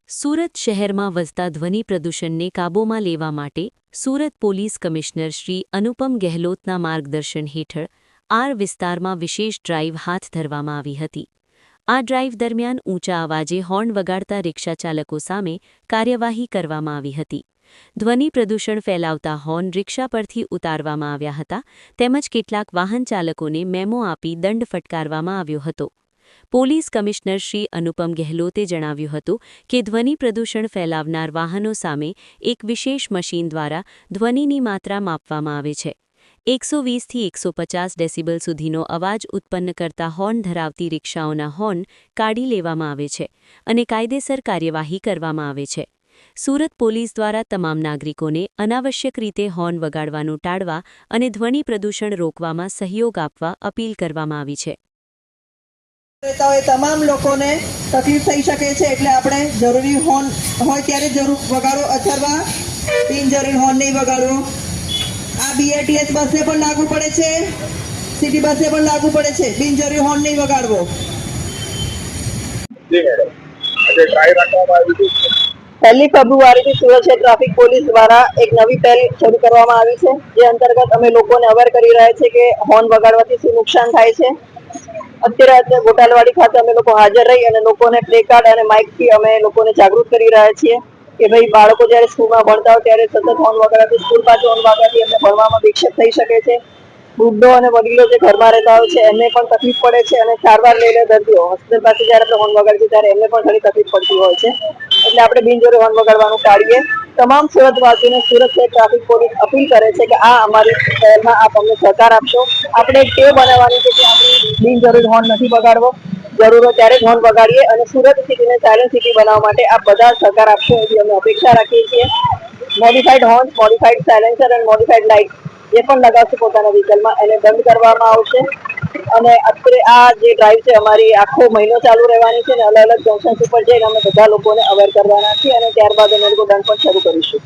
સુરત શહેરમાં વધતા ધ્વનિ પ્રદૂષણને કાબૂમાં લેવા માટે સુરત પોલીસ કમિશનર શ્રી અનુપમ ગેહલોતના માર્ગદર્શન હેઠળ આર વિસ્તારમાં વિશેષ ડ્રાઇવ હાથ ધરવામાં આવી હતી। આ ડ્રાઇવ દરમિયાન ઊંચા અવાજે હોર્ન વગાડતા રિક્ષાચાલકો સામે કાર્યવાહી કરવામાં આવી હતી। ધ્વનિ પ્રદૂષણ ફેલાવતા હોર્ન રિક્ષા પરથી ઉતારવામાં આવ્યા હતા તેમજ કેટલાક વાહન ચાલકોને મેમો આપી દંડ ફટકારવામાં આવ્યો હતો। પોલીસ કમિશનર શ્રી અનુપમ ગેહલોતે જણાવ્યું હતું કે ધ્વનિ પ્રદૂષણ ફેલાવનાર વાહનો સામે એક વિશેષ મશીન દ્વારા ધ્વનિની માત્રા માપવામાં આવે છે। 120થી 150 ડેસિબલ સુધીનો અવાજ ઉત્પન્ન કરતા હોર્ન ધરાવતી રિક્ષાઓના હોર્ન કાઢી લેવામાં આવે છે અને કાયદેસર કાર્યવાહી કરવામાં આવે છે। સુરત પોલીસ દ્વારા તમામ નાગરિકોને અનાવશ્યક રીતે હોર્ન વગાડવાનું ટાળવા અને ધ્વનિ પ્રદૂષણ રોકવામાં સહયોગ આપવા અપીલ કરવામાં આવી છે। તમામ લોકોને તકલીફ થઈ શકે છે એટલે આપણે જરૂરી હોર્ન હોય ત્યારે જરૂર વગાડો અથવા બિનજરૂરી હોર્ન નહીં વગાડવો। આ બીઆરટીએસ બસે પણ લાગુ પડે છે, સિટી બસે પણ લાગુ પડે છે, બિનજરૂરી હોર્ન નહીં વગાડવો। જી મેડમ, આજે ટ્રાય રાખવામાં આવી હતી। 1 ફેબ્રુઆરીથી સુરત શહેર ટ્રાફિક પોલીસ દ્વારા એક નવી પહેલ શરૂ કરવામાં આવી છે, જે અંતર્ગત અમે લોકોને અવેર કરી રહ્યા છીએ કે હોર્ન વગાડવાથી શું નુકસાન થાય છે। અત્યારે ગોટાલવાડી ખાતે અમે લોકો હાજર રહી અને લોકોને પ્લે કાર્ડ અને માઇકથી અમે લોકોને જાગૃત કરી રહ્યા છીએ કે ભાઈ બાળકો જ્યારે સ્કૂલમાં ભણતા હોય ત્યારે સતત હોર્ન વગાડવાથી સ્કૂલ પાછળ હોર્ન વગાડવાથી એમને ભણવામાં વિક્ષેપ થઈ શકે છે। વૃદ્ધો અને વડીલો જે ઘરમાં રહેતા હોય છે એમને પણ તકલીફ પડે છે અને સારવાર લઈને દર્દીઓ હોસ્પિટલ પાસે જ્યારે આપણે હોર્ન વગાડીએ છીએ ત્યારે એમને પણ ઘણી તકલીફ પડતી હોય છે, એટલે આપણે બિનજરૂરી હોર્ન વગાડવાનું ટાળીએ। તમામ સુરતવાસીઓને સુરત શહેર ટ્રાફિક પોલીસ અપીલ કરે છે કે આ અમારી પહેલમાં આપ અમને સહકાર આપશો। આપણે એક ટેવ બનાવવાની છે કે આપણે બિનજરૂરી હોર્ન નથી વગાડવો, જરૂર હોય ત્યારે જ હોર્ન વગાડીએ અને સુરત સિટીને સાયલન્ટ સિટી બનાવવા માટે આપ બધા સહકાર આપશો એવી અમે અપેક્ષા રાખીએ છીએ। મોડિફાઈડ હોર્ન, મોડિફાઈડ સાયલેન્સર અને મોડિફાઈડ લાઇટ જે પણ લગાવશે પોતાના વ્હીકલમાં એને દંડ કરવામાં આવશે અને અત્યારે આ જે ડ્રાઈવ છે અમારી આખો મહિનો ચાલુ રહેવાની છે અને અલગ અલગ જંકશન્સ ઉપર જઈને અમે બધા લોકોને અવેર કરવાના છીએ અને ત્યારબાદ અમે લોકો દંડ પણ શરૂ કરીશું।